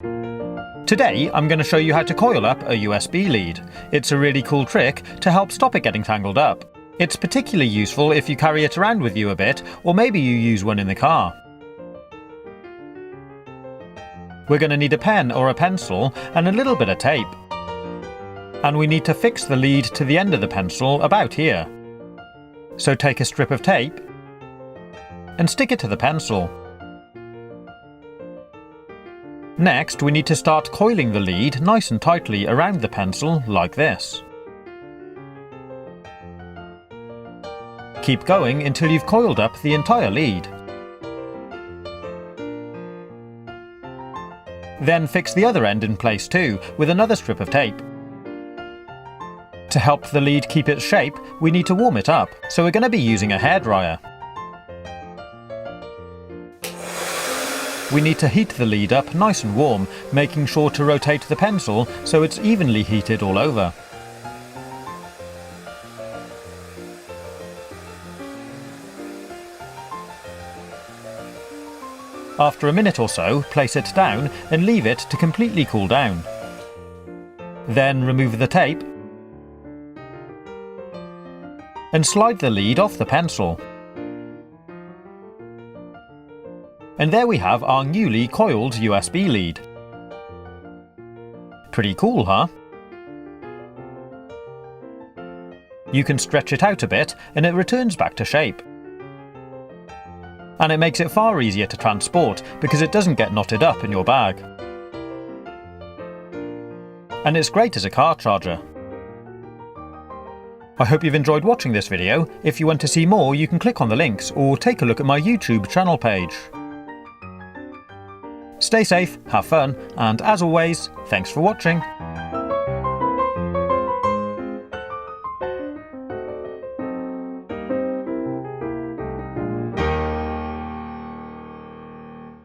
Today I'm going to show you how to coil up a USB lead. It's a really cool trick to help stop it getting tangled up. It's particularly useful if you carry it around with you a bit, or maybe you use one in the car. We're going to need a pen or a pencil and a little bit of tape. And we need to fix the lead to the end of the pencil about here. So take a strip of tape and stick it to the pencil. Next, we need to start coiling the lead nice and tightly around the pencil like this. Keep going until you've coiled up the entire lead. Then fix the other end in place too, with another strip of tape. To help the lead keep its shape, we need to warm it up, so we're going to be using a hairdryer. We need to heat the lead up nice and warm, making sure to rotate the pencil so it's evenly heated all over. After a minute or so, place it down and leave it to completely cool down. Then remove the tape and slide the lead off the pencil. And there we have our newly coiled USB lead. Pretty cool, huh? You can stretch it out a bit and it returns back to shape. And it makes it far easier to transport because it doesn't get knotted up in your bag. And it's great as a car charger. I hope you've enjoyed watching this video. If you want to see more, you can click on the links or take a look at my YouTube channel page. Stay safe, have fun, and as always, thanks for watching.